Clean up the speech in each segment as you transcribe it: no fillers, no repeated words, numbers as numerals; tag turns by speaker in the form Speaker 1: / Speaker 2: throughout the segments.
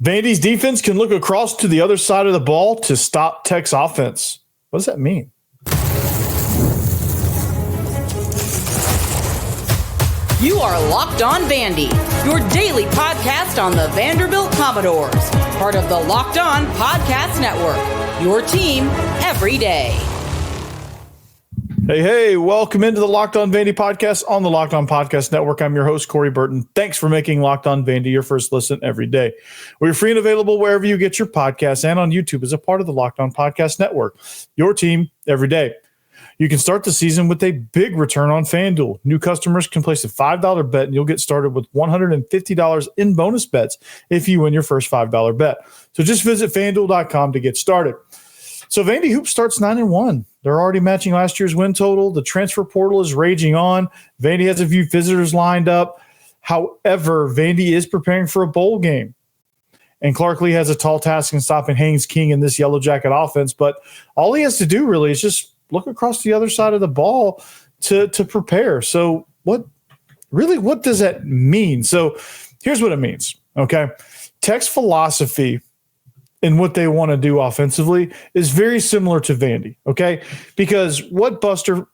Speaker 1: Vandy's defense can look across to the other side of the ball to stop Tech's offense. What does that mean?
Speaker 2: You are Locked On Vandy, your daily podcast on the Vanderbilt Commodores, part of the Locked On Podcast Network, your team every day.
Speaker 1: Hey, welcome into the Locked On Vandy podcast on the Locked On Podcast Network. I'm your host, Corey Burton. Thanks for making Locked On Vandy your first listen every day. We're free and available wherever you get your podcasts and on YouTube as a part of the Locked On Podcast Network, your team every day. You can start the season with a big return on FanDuel. New customers can place a $5 bet and you'll get started with $150 in bonus bets if you win your first $5 bet. So just visit FanDuel.com to get started. So Vandy Hoops starts 9-1. They're already matching last year's win total. The transfer portal is raging on. Vandy has a few visitors lined up. However, Vandy is preparing for a bowl game. And Clark Lea has a tall task in stopping Haynes King in this Yellow Jacket offense. But all he has to do really is just look across the other side of the ball to prepare. So what does that mean? So here's what it means, okay? Tech's philosophy and what they want to do offensively is very similar to Vandy, okay? Because what Buster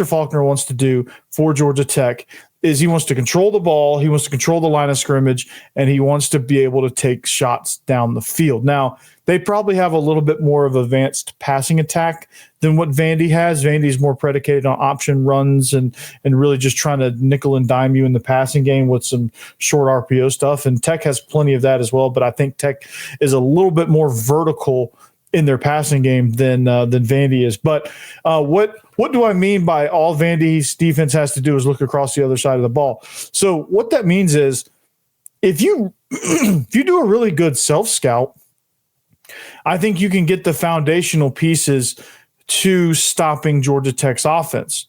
Speaker 1: Faulkner wants to do for Georgia Tech is he wants to control the ball, he wants to control the line of scrimmage, and he wants to be able to take shots down the field. Now, they probably have a little bit more of advanced passing attack than what Vandy has. Vandy is more predicated on option runs and really just trying to nickel and dime you in the passing game with some short RPO stuff. And Tech has plenty of that as well, but I think Tech is a little bit more vertical in their passing game than Vandy is. But what do I mean by all Vandy's defense has to do is look across the other side of the ball? So what that means is if you do a really good self-scout, I think you can get the foundational pieces to stopping Georgia Tech's offense.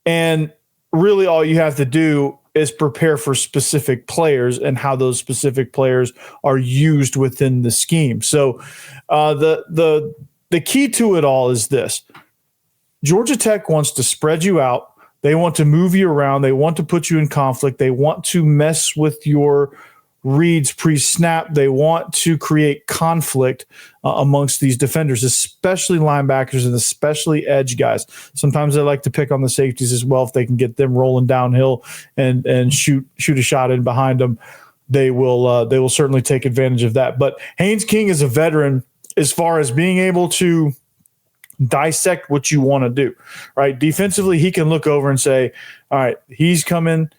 Speaker 1: And really all you have to do is prepare for specific players and how those specific players are used within the scheme. So the key to it all is this. Georgia Tech wants to spread you out. They want to move you around. They want to put you in conflict. They want to mess with your reads pre-snap. They want to create conflict amongst these defenders, especially linebackers and especially edge guys. Sometimes they like to pick on the safeties as well. If they can get them rolling downhill and shoot a shot in behind them, they will certainly take advantage of that. But Haynes King is a veteran as far as being able to dissect what you want to do, right? Defensively, he can look over and say, all right, he's coming.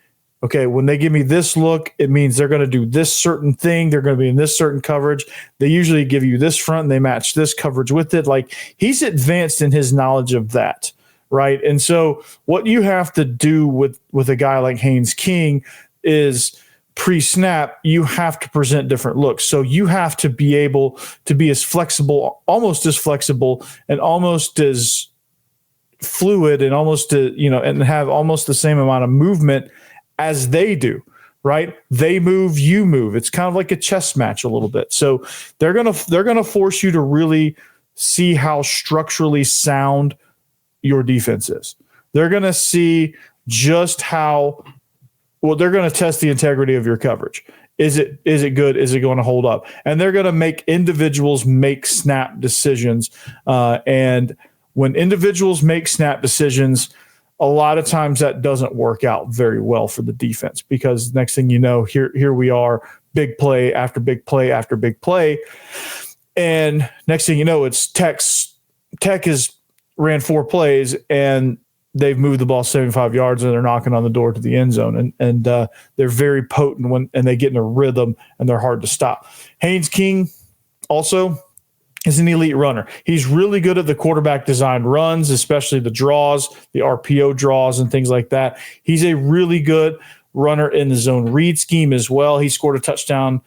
Speaker 1: Okay, when they give me this look, it means they're going to do this certain thing. They're going to be in this certain coverage. They usually give you this front and they match this coverage with it. Like, he's advanced in his knowledge of that, right? And so what you have to do with a guy like Haynes King is pre-snap, you have to present different looks. So you have to be able to be almost as flexible and almost as fluid and and have almost the same amount of movement as they do, right? They move, you move. It's kind of like a chess match a little bit. So they're gonna force you to really see how structurally sound your defense is. They're gonna see just they're gonna test the integrity of your coverage. Is it good? Is it going to hold up? And they're gonna make individuals make snap decisions. And when individuals make snap decisions, a lot of times that doesn't work out very well for the defense, because next thing you know, here we are, big play after big play after big play. And next thing you know, it's Tech has ran 4 plays and they've moved the ball 75 yards and they're knocking on the door to the end zone. And they're very potent and they get in a rhythm and they're hard to stop. Haynes King also is an elite runner. He's really good at the quarterback designed runs, especially the draws, the RPO draws and things like that. He's a really good runner in the zone read scheme as well. He scored a touchdown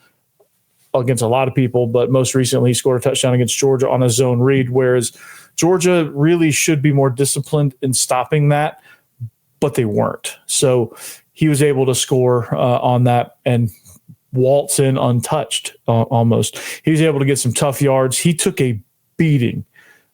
Speaker 1: against a lot of people, but most recently he scored a touchdown against Georgia on a zone read, whereas Georgia really should be more disciplined in stopping that, but they weren't. So he was able to score on that and waltz in untouched almost. He was able to get some tough yards. He took a beating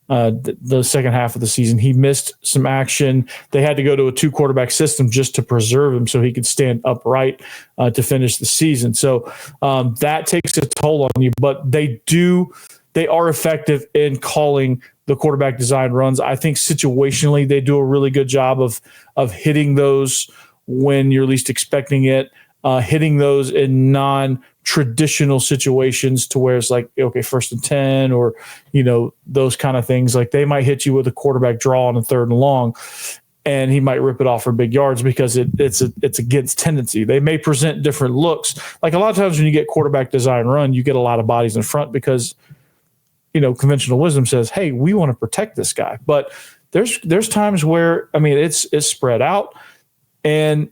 Speaker 1: the second half of the season. He missed some action. They had to go to a 2-quarterback system just to preserve him so he could stand upright to finish the season. So that takes a toll on you, but they are effective in calling the quarterback design runs. I think situationally they do a really good job of hitting those when you're least expecting it, hitting those in non-traditional situations to where it's like, okay, 1st and 10 or, those kind of things. Like they might hit you with a quarterback draw on a 3rd and long, and he might rip it off for big yards because it's against tendency. They may present different looks. Like a lot of times when you get quarterback design run, you get a lot of bodies in front because conventional wisdom says, hey, we want to protect this guy. But there's times where, it's spread out and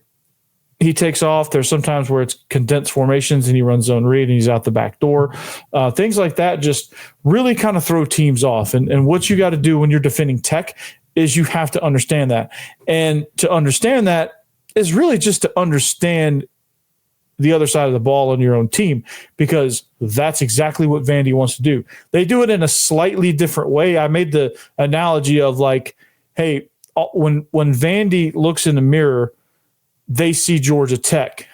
Speaker 1: he takes off. There's sometimes where it's condensed formations and he runs zone read and he's out the back door. Things like that just really kind of throw teams off. And what you got to do when you're defending Tech is you have to understand that. And to understand that is really just to understand the other side of the ball on your own team, because that's exactly what Vandy wants to do. They do it in a slightly different way. I made the analogy of like, hey, when Vandy looks in the mirror, they see Georgia Tech,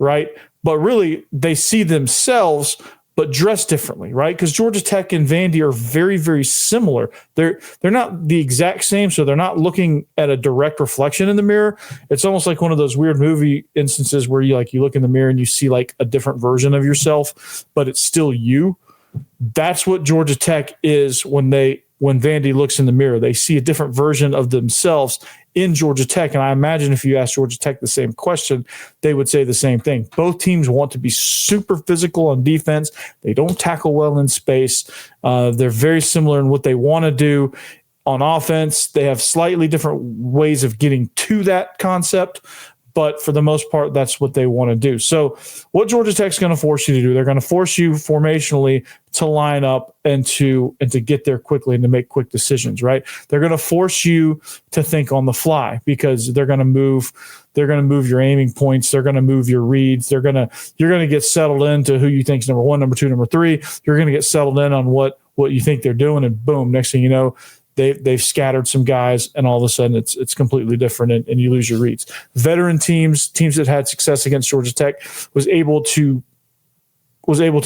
Speaker 1: right? But really they see themselves, but dressed differently, right? Because Georgia Tech and Vandy are very, very similar. They're not the exact same, so they're not looking at a direct reflection in the mirror. It's almost like one of those weird movie instances where you look in the mirror and you see like a different version of yourself, but it's still you. That's what Georgia Tech is when Vandy looks in the mirror. They see a different version of themselves in Georgia Tech. And I imagine if you ask Georgia Tech the same question, they would say the same thing. Both teams want to be super physical on defense. They don't tackle well in space. They're very similar in what they want to do on offense. They have slightly different ways of getting to that concept, but for the most part, that's what they want to do. So what Georgia Tech's going to force you to do, they're going to force you formationally to line up and to get there quickly and to make quick decisions, right? They're going to force you to think on the fly because they're going to move your aiming points. They're going to move your reads. You're going to get settled into who you think is number 1, number 2, number 3. You're going to get settled in on what you think they're doing, and boom, next thing you know, they've scattered some guys, and all of a sudden it's completely different, and you lose your reads. Veteran teams that had success against Georgia Tech was able to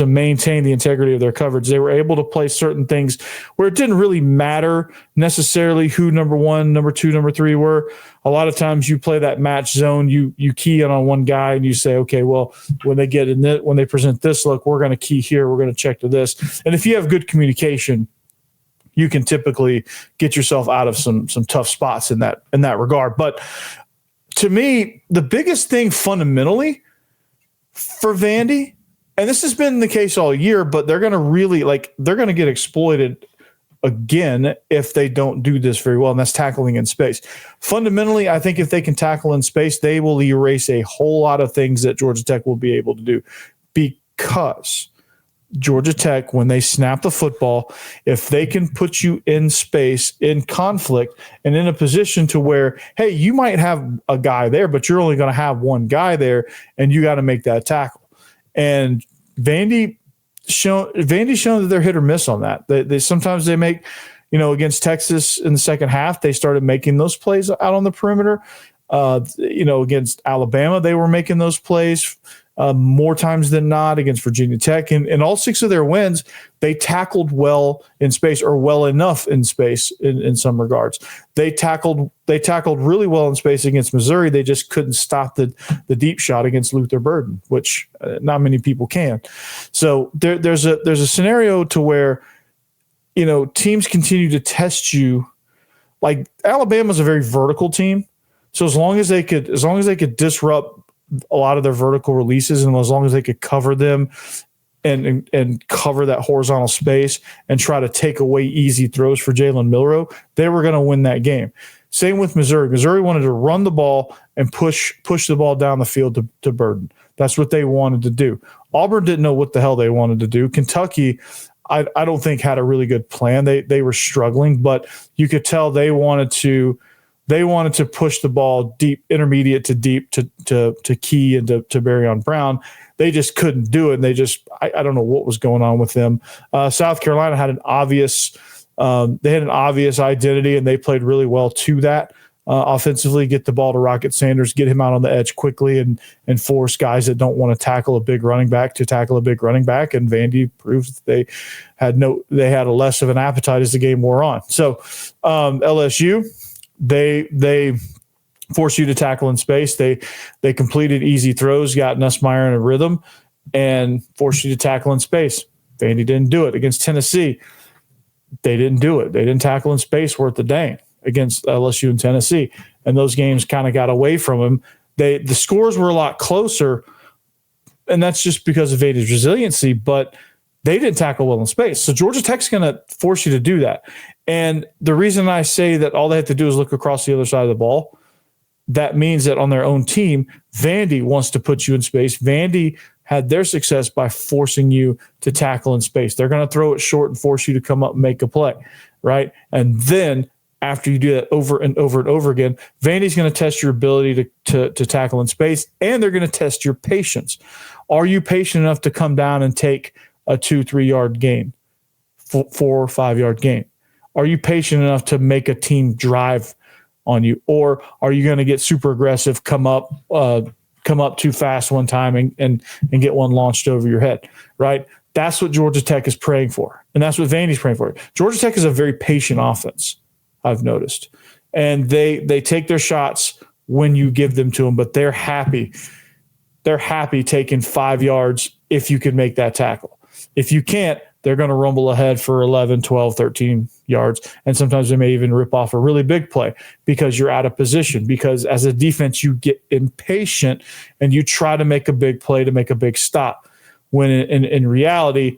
Speaker 1: maintain the integrity of their coverage. They were able to play certain things where it didn't really matter necessarily who number 1, number 2, number 3 were. A lot of times you play that match zone, you key in on one guy and you say, okay, well, when they present this look, we're going to key here, we're going to check to this. And if you have good communication, you can typically get yourself out of some tough spots in that regard. But to me, the biggest thing fundamentally for Vandy, and this has been the case all year, but they're going to get exploited again if they don't do this very well, and that's tackling in space. Fundamentally, I think if they can tackle in space, they will erase a whole lot of things that Georgia Tech will be able to do, because Georgia Tech, when they snap the football, if they can put you in space, in conflict, and in a position to where, hey, you might have a guy there, but you're only going to have one guy there, and you got to make that tackle. And Vandy's shown that they're hit or miss on that. They sometimes they make, against Texas in the second half, they started making those plays out on the perimeter. Against Alabama, they were making those plays more times than not. Against Virginia Tech, and all 6 of their wins, they tackled well in space, or well enough in space in some regards. They tackled really well in space against Missouri. They just couldn't stop the deep shot against Luther Burden, which not many people can. So there's a scenario to where teams continue to test you. Like Alabama's a very vertical team, so as long as they could disrupt a lot of their vertical releases, and as long as they could cover them and cover that horizontal space and try to take away easy throws for Jalen Milroe, they were going to win that game. Same with Missouri. Missouri wanted to run the ball and push the ball down the field to Burden. That's what they wanted to do. Auburn didn't know what the hell they wanted to do. Kentucky, I don't think, had a really good plan. They were struggling, but you could tell they wanted to push the ball deep, intermediate to deep, to Key and to Barryon Brown. They just couldn't do it. And I don't know what was going on with them. South Carolina had an obvious They had an obvious identity, and they played really well to that. Offensively, get the ball to Rocket Sanders, get him out on the edge quickly, and force guys that don't want to tackle a big running back to tackle a big running back. And Vandy proved that they had a less of an appetite as the game wore on. So LSU, they force you to tackle in space. They completed easy throws, got Nussmeier in a rhythm, and forced you to tackle in space. Vandy didn't do it against Tennessee. They didn't do it. They didn't tackle in space worth a dang against LSU and Tennessee. And those games kind of got away from them. The scores were a lot closer, and that's just because of Vandy's resiliency, but they didn't tackle well in space. So Georgia Tech's going to force you to do that. And the reason I say that all they have to do is look across the other side of the ball, that means that on their own team, Vandy wants to put you in space. Vandy had their success by forcing you to tackle in space. They're going to throw it short and force you to come up and make a play, right? And then after you do that over and over and over again, Vandy's going to test your ability to tackle in space, and they're going to test your patience. Are you patient enough to come down and take a 2-3 yard gain, 4 or 5 yard gain? Are you patient enough to make a team drive on you, or are you going to get super aggressive, come up too fast one time and get one launched over your head, right? That's what Georgia Tech is praying for, and that's what Vandy's praying for. Georgia Tech is a very patient offense, I've noticed, and they take their shots when you give them to them, but they're happy. They're happy taking 5 yards if you can make that tackle. If you can't, they're going to rumble ahead for 11, 12, 13 yards, and sometimes they may even rip off a really big play because you're out of position, because as a defense, you get impatient and you try to make a big play to make a big stop, when in reality,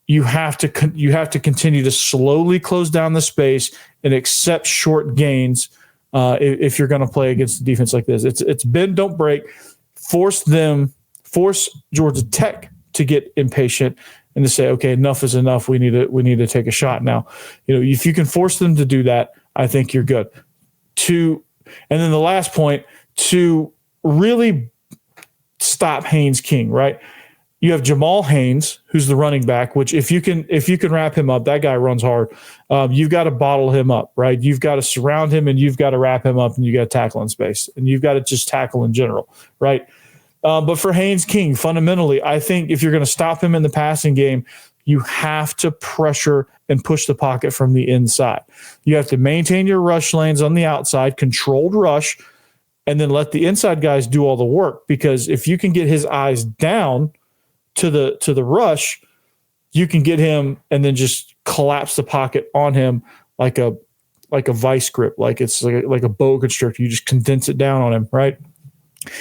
Speaker 1: you have to continue to slowly close down the space and accept short gains if you're going to play against a defense like this. It's bend, don't break. Force Georgia Tech to get impatient and to say, okay, enough is enough. We need to take a shot now. If you can force them to do that, I think you're good. And then the last point, to really stop Haynes King, right? You have Jamal Haynes, who's the running back, which if you can wrap him up, that guy runs hard. You've got to bottle him up, right? You've got to surround him, and you've got to wrap him up, and you got to tackle in space, and you've got to just tackle in general, right? But for Haynes King, fundamentally, I think if you're going to stop him in the passing game, you have to pressure and push the pocket from the inside. You have to maintain your rush lanes on the outside, controlled rush, and then let the inside guys do all the work. Because if you can get his eyes down to the rush, you can get him and then just collapse the pocket on him like a vice grip, like it's like a boa constrictor. You just condense it down on him, right?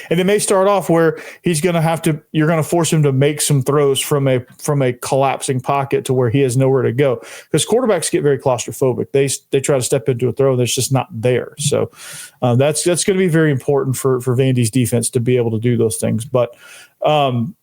Speaker 1: And it may start off where you're going to force him to make some throws from a collapsing pocket to where he has nowhere to go, because quarterbacks get very claustrophobic. They try to step into a throw that's just not there. So that's going to be very important for Vandy's defense to be able to do those things. But I'm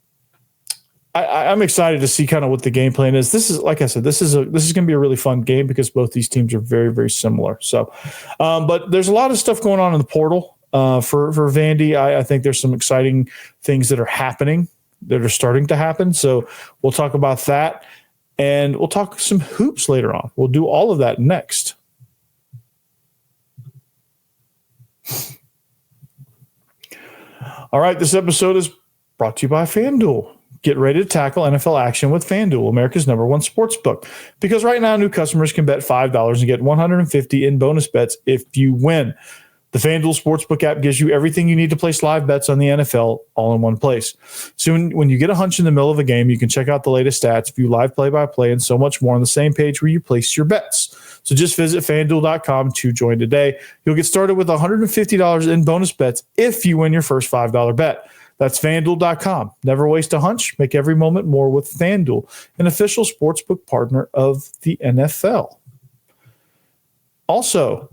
Speaker 1: excited to see kind of what the game plan is. This is, like I said, this is going to be a really fun game because both these teams are very, very similar. So, but there's a lot of stuff going on in the portal. For Vandy, I think there's some exciting things that are starting to happen. So we'll talk about that, and we'll talk some hoops later on. We'll do all of that next. All right, this episode is brought to you by FanDuel. Get ready to tackle NFL action with FanDuel, America's #1 sportsbook. Because right now, new customers can bet $5 and get $150 in bonus bets if you win. The FanDuel Sportsbook app gives you everything you need to place live bets on the NFL all in one place. So when you get a hunch in the middle of a game, you can check out the latest stats, view live play-by-play, and so much more on the same page where you place your bets. So just visit FanDuel.com to join today. You'll get started with $150 in bonus bets if you win your first $5 bet. That's FanDuel.com. Never waste a hunch. Make every moment more with FanDuel, an official sportsbook partner of the NFL. Also,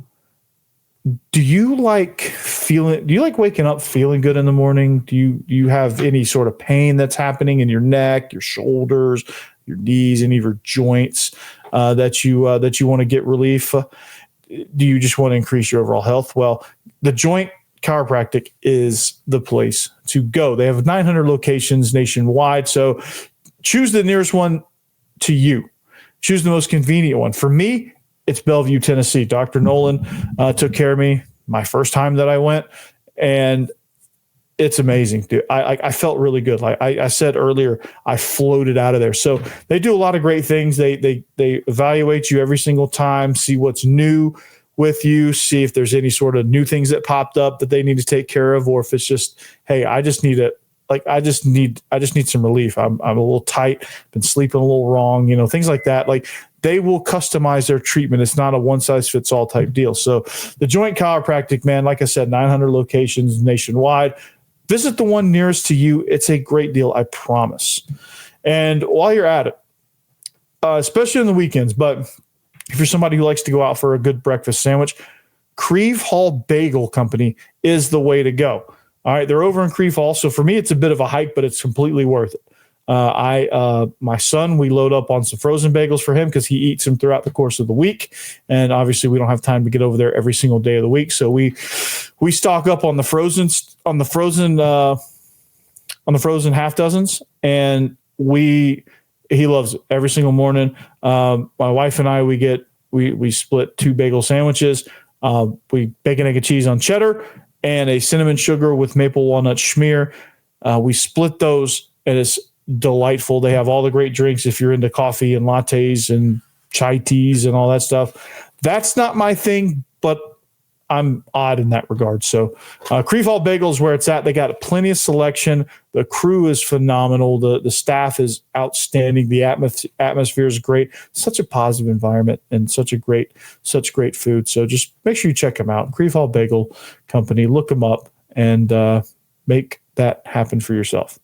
Speaker 1: do you like waking up feeling good in the morning? Do you have any sort of pain that's happening in your neck, your shoulders, your knees, any of your joints that you want to get relief? Do you just want to increase your overall health? Well, the Joint Chiropractic is the place to go. They have 900 locations nationwide, so choose the nearest one to you. choose the most convenient one. For me, it's Bellevue, Tennessee. Dr. Nolan took care of me my first time that I went, and it's amazing, dude. I felt really good. Like I said earlier, I floated out of there. So they do a lot of great things. They evaluate you every single time, see what's new with you, see if there's any sort of new things that popped up that they need to take care of, or if it's just, hey, I just need some relief. I'm a little tight, been sleeping a little wrong, things like that. Like, they will customize their treatment. It's not a one-size-fits-all type deal. So the Joint Chiropractic, man, like I said, 900 locations nationwide. Visit the one nearest to you. It's a great deal, I promise. And while you're at it, especially on the weekends, but if you're somebody who likes to go out for a good breakfast sandwich, Creve Hall Bagel Company is the way to go. All right, they're over in Creve Hall. So for me, it's a bit of a hike, but it's completely worth it. My son, we load up on some frozen bagels for him because he eats them throughout the course of the week. And obviously we don't have time to get over there every single day of the week. So we stock up on the frozen half dozens, and he loves it every single morning. My wife and I, we split 2 bagel sandwiches. We bacon, egg, and cheese on cheddar and a cinnamon sugar with maple walnut schmear. We split those, and it's delightful. They have all the great drinks if you're into coffee and lattes and chai teas and all that stuff. That's not my thing, but I'm odd in that regard. So Creve Hall Bagel is where it's at. They got plenty of selection. The crew is phenomenal. The staff is outstanding. The atmosphere is great. Such a positive environment and such great food. So just make sure you check them out. Creve Hall Bagel Company. Look them up and make that happen for yourself.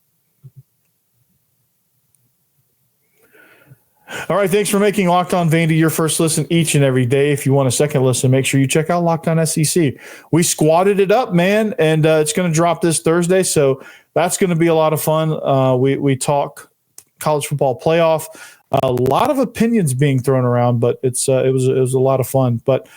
Speaker 1: All right, thanks for making Locked On Vandy your first listen each and every day. If you want a second listen, make sure you check out Locked On SEC. We squatted it up, man, and it's going to drop this Thursday, so that's going to be a lot of fun. We talk college football playoff. A lot of opinions being thrown around, but it was a lot of fun. But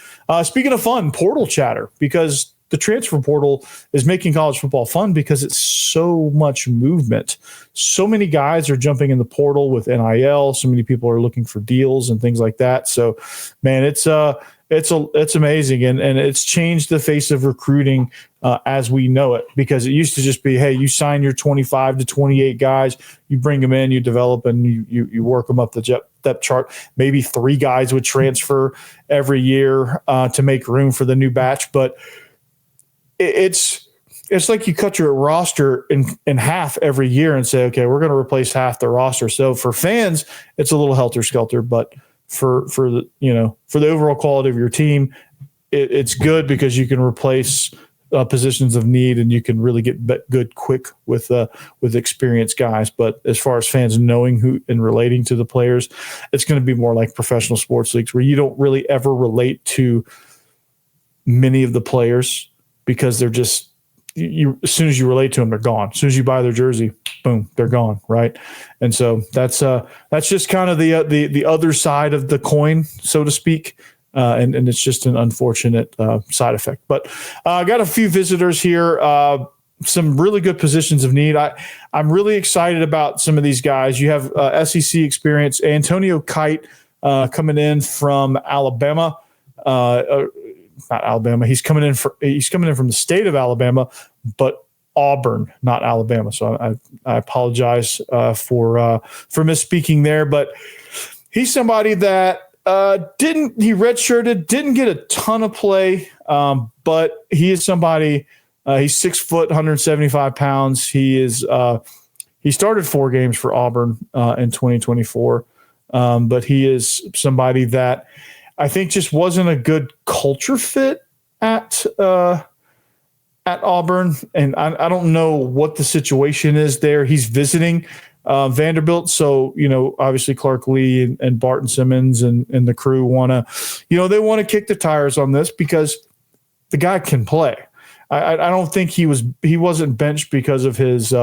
Speaker 1: speaking of fun, portal chatter, because the transfer portal is making college football fun because it's so much movement. So many guys are jumping in the portal with NIL. So many people are looking for deals and things like that. So, man, it's amazing, and it's changed the face of recruiting as we know it. Because it used to just be, hey, you sign your 25 to 28 guys, you bring them in, you develop, and you work them up the depth chart. Maybe 3 guys would transfer every year to make room for the new batch, but it's like you cut your roster in half every year and say, okay, we're going to replace half the roster. So for fans, it's a little helter-skelter, but for the overall quality of your team, it's good because you can replace positions of need, and you can really get good quick with experienced guys. But as far as fans knowing who and relating to the players, it's going to be more like professional sports leagues where you don't really ever relate to many of the players, because they're just, as soon as you relate to them, they're gone. As soon as you buy their jersey, boom, they're gone, right? And so that's just kind of the other side of the coin, so to speak, and it's just an unfortunate side effect. But I got a few visitors here, some really good positions of need. I'm really excited about some of these guys. You have SEC experience. Antonio Kite coming in from Alabama. Not Alabama. He's coming in from the state of Alabama, but Auburn, not Alabama. So I apologize for misspeaking there. But he's somebody that he redshirted, didn't get a ton of play, but he is somebody. He's 6 foot, 175 pounds. He started 4 games for Auburn in 2024, but he is somebody that I think just wasn't a good culture fit at Auburn. And I don't know what the situation is there. He's visiting Vanderbilt. So, obviously Clark Lea and Barton Simmons and the crew want to kick the tires on this because the guy can play. I don't think he wasn't benched because of his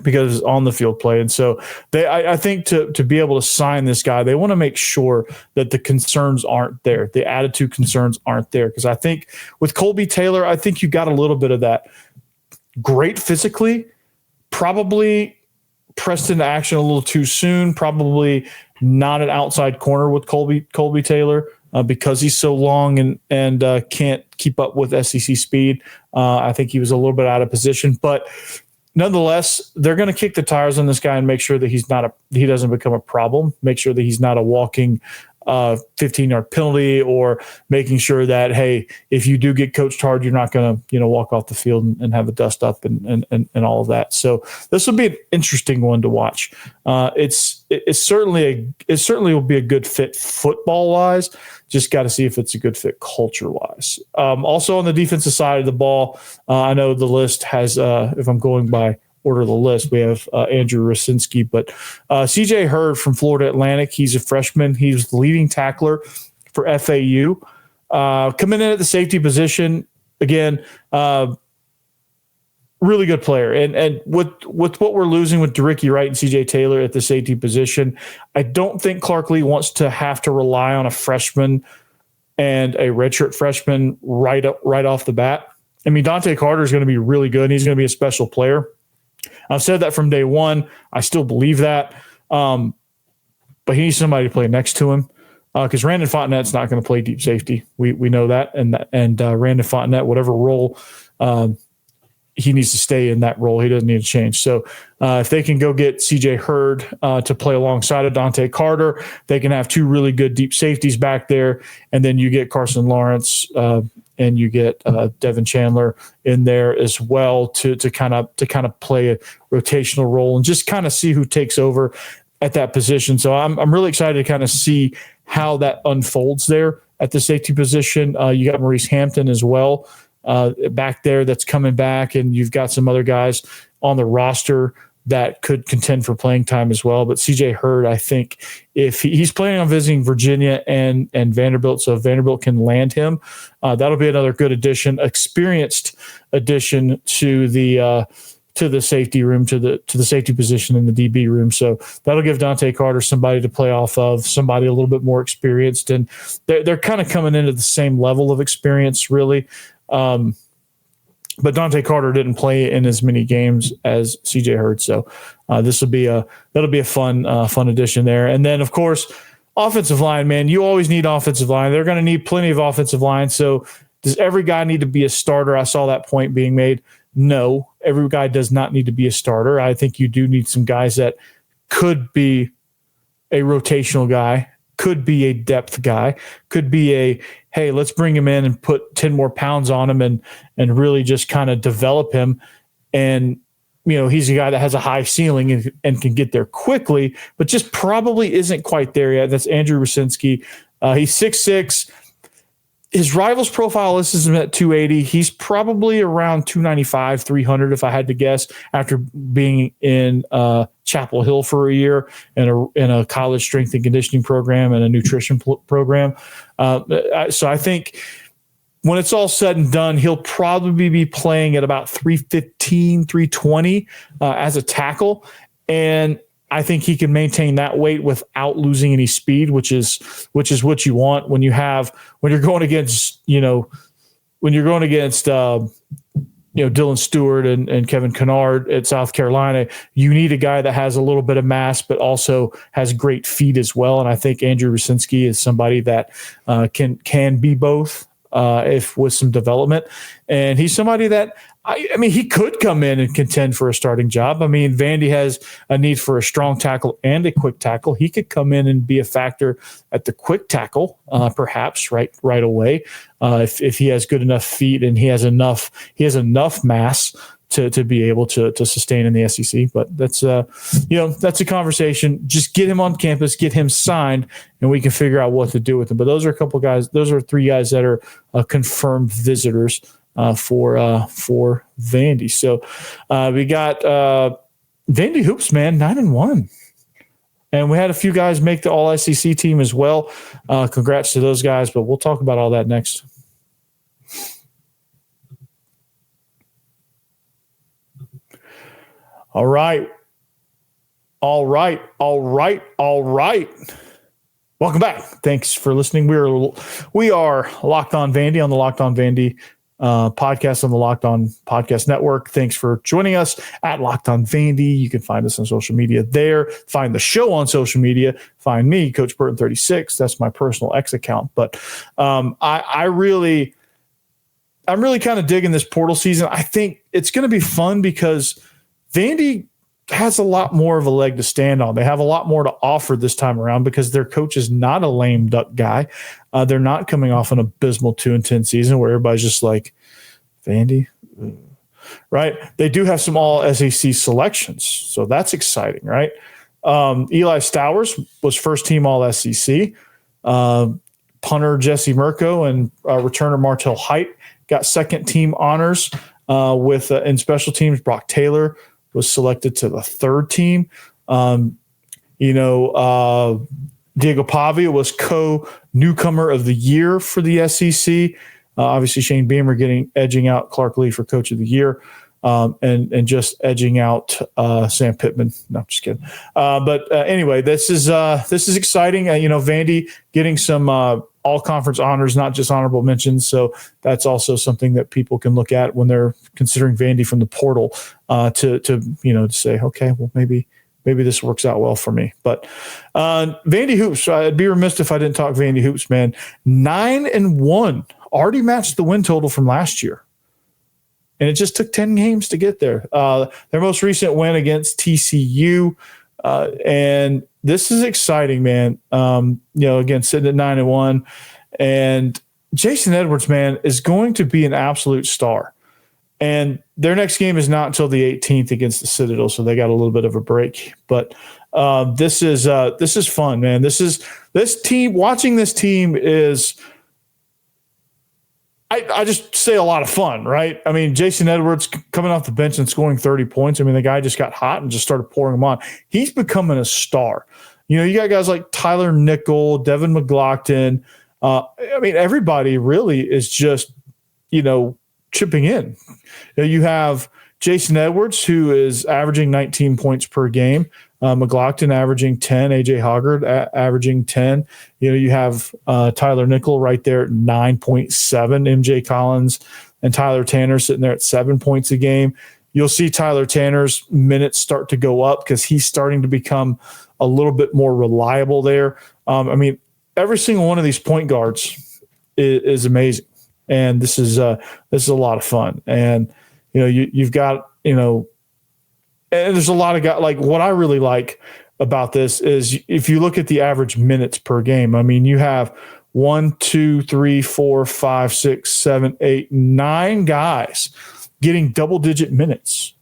Speaker 1: because on the field play. And so I think to be able to sign this guy, they want to make sure that the concerns aren't there. The attitude concerns aren't there. Because I think with Colby Taylor, I think you got a little bit of that. Great physically, probably pressed into action a little too soon. Probably not an outside corner with Colby Taylor because he's so long and can't keep up with SEC speed. I think he was a little bit out of position, but nonetheless, they're going to kick the tires on this guy and make sure that he doesn't become a problem. Make sure that he's not a walking 15-yard penalty, or making sure that, hey, if you do get coached hard, you're not going to walk off the field and have a dust up and all of that. So this will be an interesting one to watch. It certainly will be a good fit football wise. Just got to see if it's a good fit culture wise. Also on the defensive side of the ball, I know the list has, if I'm going by order of the list, we have Andrew Rosinski, but CJ Hurd from Florida Atlantic, he's a freshman. He's the leading tackler for FAU. Coming in at the safety position, again, really good player. And with what we're losing with DeRicky Wright and CJ Taylor at the safety position, I don't think Clark Lea wants to have to rely on a freshman and a redshirt freshman right off the bat. I mean, Dante Carter is going to be really good. He's going to be a special player. I've said that from day one. I still believe that. But he needs somebody to play next to him because Randon Fontenette's not going to play deep safety. We know that. And Randon Fontenette, whatever role, he needs to stay in that role. He doesn't need to change. So if they can go get CJ Hurd to play alongside of Dante Carter, they can have two really good deep safeties back there. And then you get Carson Lawrence and you get Devin Chandler in there as well to kind of play a rotational role and just kind of see who takes over at that position. So I'm really excited to kind of see how that unfolds there at the safety position. You got Maurice Hampton as well back there that's coming back, and you've got some other guys on the roster that could contend for playing time as well. But CJ Hurd, I think if he's planning on visiting Virginia and Vanderbilt, so if Vanderbilt can land him, that'll be another good addition, experienced addition to the safety room, to the safety position in the DB room. So that'll give Dante Carter somebody to play off of, somebody a little bit more experienced, and they're kind of coming into the same level of experience, really. But Dante Carter didn't play in as many games as CJ Hurd, so that'll be a fun addition there. And then, of course, offensive line, man, you always need offensive line. They're going to need plenty of offensive line. So does every guy need to be a starter? I saw that point being made. No, every guy does not need to be a starter. I think you do need some guys that could be a rotational guy, could be a depth guy, could be a, hey, let's bring him in and put 10 more pounds on him and really just kind of develop him. And, he's a guy that has a high ceiling and can get there quickly, but just probably isn't quite there yet. That's Andrew Rosinski. He's 6'6". His rivals profile lists him at 280. He's probably around 295, 300, if I had to guess, after being in Chapel Hill for a year in a college strength and conditioning program and a nutrition program. So I think when it's all said and done, he'll probably be playing at about 315, 320 as a tackle. And I think he can maintain that weight without losing any speed, which is what you want when you're going against Dylan Stewart and Kevin Kennard at South Carolina. You need a guy that has a little bit of mass, but also has great feet as well. And I think Andrew Rosinski is somebody that can be both if with some development. And he's somebody that I mean, he could come in and contend for a starting job. I mean, Vandy has a need for a strong tackle and a quick tackle. He could come in and be a factor at the quick tackle, perhaps right away, if he has good enough feet and he has enough mass to be able to sustain in the SEC. But that's that's a conversation. Just get him on campus, get him signed, and we can figure out what to do with him. But those are three guys that are confirmed visitors for Vandy. So we got Vandy hoops, man, 9-1, and we had a few guys make the All SEC team as well. Congrats to those guys, but we'll talk about all that next. All right. Welcome back. Thanks for listening. We are Locked On Vandy on the Locked On Vandy podcast on the Locked On Podcast Network. Thanks for joining us at Locked On Vandy. You can find us on social media there. Find the show on social media. Find me, Coach Burton 36. That's my personal X account. But I'm really kind of digging this portal season. I think it's going to be fun because Vandy has a lot more of a leg to stand on. They have a lot more to offer this time around because their coach is not a lame duck guy. They're not coming off an abysmal 2-10 season where everybody's just like, Vandy, right? They do have some all SEC selections, so that's exciting, right? Eli Stowers was first team all SEC. Punter Jesse Mirko and returner Martell Height got second team honors with in special teams. Brock Taylor was selected to the third team. Diego Pavia was co-newcomer of the year for the SEC. Obviously, Shane Beamer edging out Clark Lea for coach of the year, and just edging out Sam Pittman. No, just kidding. Anyway, this is exciting. Vandy getting some all conference honors, not just honorable mentions. So that's also something that people can look at when they're considering Vandy from the portal to say, okay, well, maybe this works out well for me. But Vandy hoops, I'd be remiss if I didn't talk Vandy hoops, man. 9-1, already matched the win total from last year. And it just took 10 games to get there. Their most recent win against TCU. And this is exciting, man. Again, sitting at 9-1. And Jason Edwards, man, is going to be an absolute star. And their next game is not until the 18th against the Citadel, so they got a little bit of a break. But this is fun, man. This team. Watching this team is, I just say, a lot of fun, right? I mean, Jason Edwards coming off the bench and scoring 30 points. I mean, the guy just got hot and just started pouring them on. He's becoming a star. You got guys like Tyler Nickel, Devin McLaughlin. Everybody really is just, chipping in. You have Jason Edwards, who is averaging 19 points per game. McLaughlin averaging 10. AJ Hoggard averaging 10. You have Tyler Nickel right there at 9.7. MJ Collins and Tyler Tanner sitting there at 7 points a game. You'll see Tyler Tanner's minutes start to go up because he's starting to become a little bit more reliable there. Every single one of these point guards is amazing. And this is a lot of fun. And, you've got, and there's a lot of guys. Like, what I really like about this is if you look at the average minutes per game, you have 1, 2, 3, 4, 5, 6, 7, 8, 9 guys getting double-digit minutes.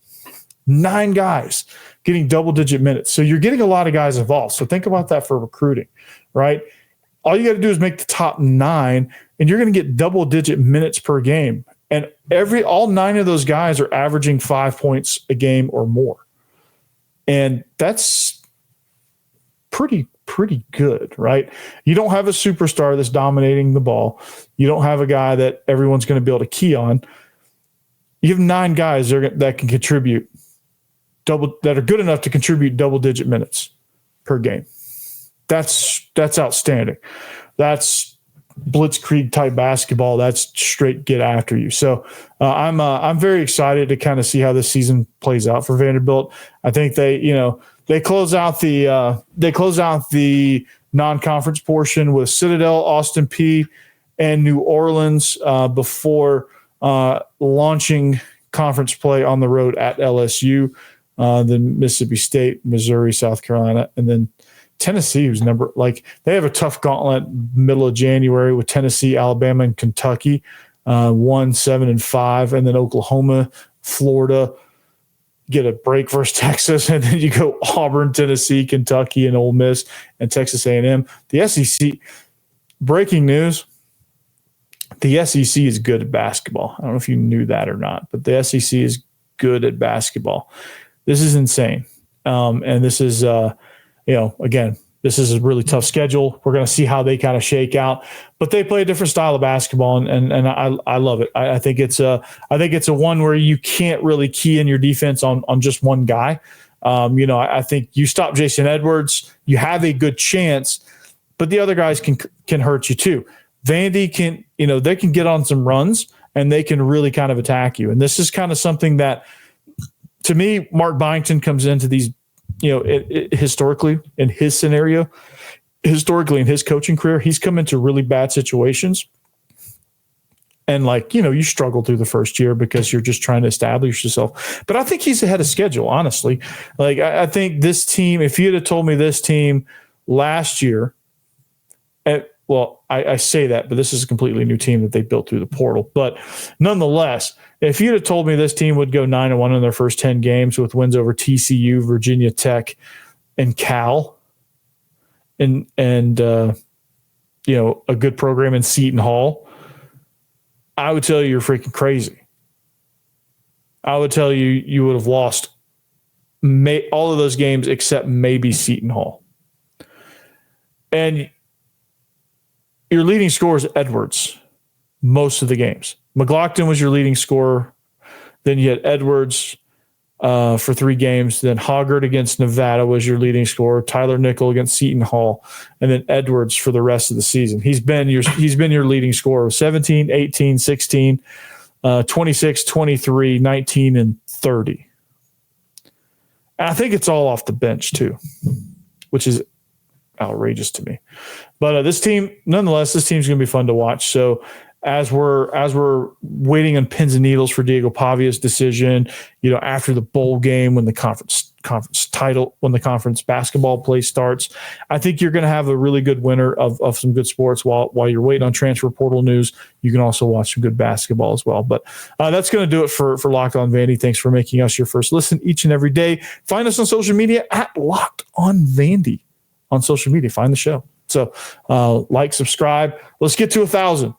Speaker 1: 9 guys getting double-digit minutes. So you're getting a lot of guys involved. So think about that for recruiting, right? All you got to do is make the top 9, and you're going to get double-digit minutes per game. And all 9 of those guys are averaging 5 points a game or more. And that's pretty good, right? You don't have a superstar that's dominating the ball. You don't have a guy that everyone's going to be able to key on. You have 9 guys that can contribute that are good enough to contribute double-digit minutes per game. That's outstanding. That's blitzkrieg type basketball. That's straight get after you. So I'm very excited to kind of see how this season plays out for Vanderbilt. I think they close out the non-conference portion with Citadel, Austin Peay, and New Orleans before launching conference play on the road at LSU, then Mississippi State, Missouri, South Carolina, and then Tennessee, who's they have a tough gauntlet middle of January with Tennessee, Alabama, and Kentucky, 1, 7, and 5, and then Oklahoma, Florida, get a break versus Texas, and then you go Auburn, Tennessee, Kentucky, and Ole Miss, and Texas A&M. The SEC, breaking news, the SEC is good at basketball. I don't know if you knew that or not, but the SEC is good at basketball. This is insane. And this is, again, this is a really tough schedule. We're going to see how they kind of shake out, but they play a different style of basketball, and I love it. I think it's a one where you can't really key in your defense on just one guy. I think you stop Jason Edwards, you have a good chance, but the other guys can hurt you too. Vandy can, they can get on some runs and they can really kind of attack you. And this is kind of something that, to me, Mark Byington comes into these, historically in his scenario, historically in his coaching career, he's come into really bad situations. And you struggle through the first year because you're just trying to establish yourself. But I think he's ahead of schedule, honestly. I think this team, if you had told me this team last year, I say that, but this is a completely new team that they built through the portal. But nonetheless, if you'd have told me this team would go 9-1 in their first 10 games with wins over TCU, Virginia Tech, and Cal, and a good program in Seton Hall, I would tell you you're freaking crazy. I would tell you you would have lost all of those games except maybe Seton Hall. And your leading scorer is Edwards most of the games. McLaughlin was your leading scorer. Then you had Edwards for 3 games. Then Hoggard against Nevada was your leading scorer. Tyler Nickel against Seton Hall. And then Edwards for the rest of the season. He's been your leading scorer. 17, 18, 16, 26, 23, 19, and 30. And I think it's all off the bench too, which is outrageous to me. But this team, nonetheless, this team's going to be fun to watch. So as we're waiting on pins and needles for Diego Pavia's decision, after the bowl game, when the conference title, when the conference basketball play starts, I think you're going to have a really good winter of some good sports while you're waiting on transfer portal news. You can also watch some good basketball as well. But that's going to do it for Locked On Vandy. Thanks for making us your first listen each and every day. Find us on social media at Locked On Vandy on social media. Find the show. So subscribe. Let's get to 1,000.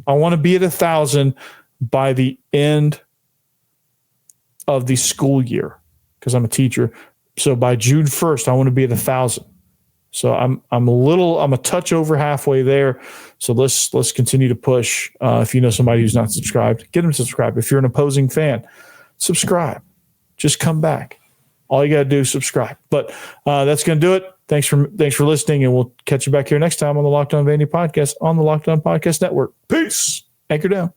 Speaker 1: I want to be at 1,000 by the end of the school year because I'm a teacher. So by June 1st, I want to be at 1,000. So I'm a touch over halfway there. So let's continue to push. If you know somebody who's not subscribed, get them to subscribe. If you're an opposing fan, subscribe. Just come back. All you got to do is subscribe. But that's going to do it. Thanks for listening, and we'll catch you back here next time on the Locked On Vandy podcast on the Locked On Podcast Network. Peace. Anchor down.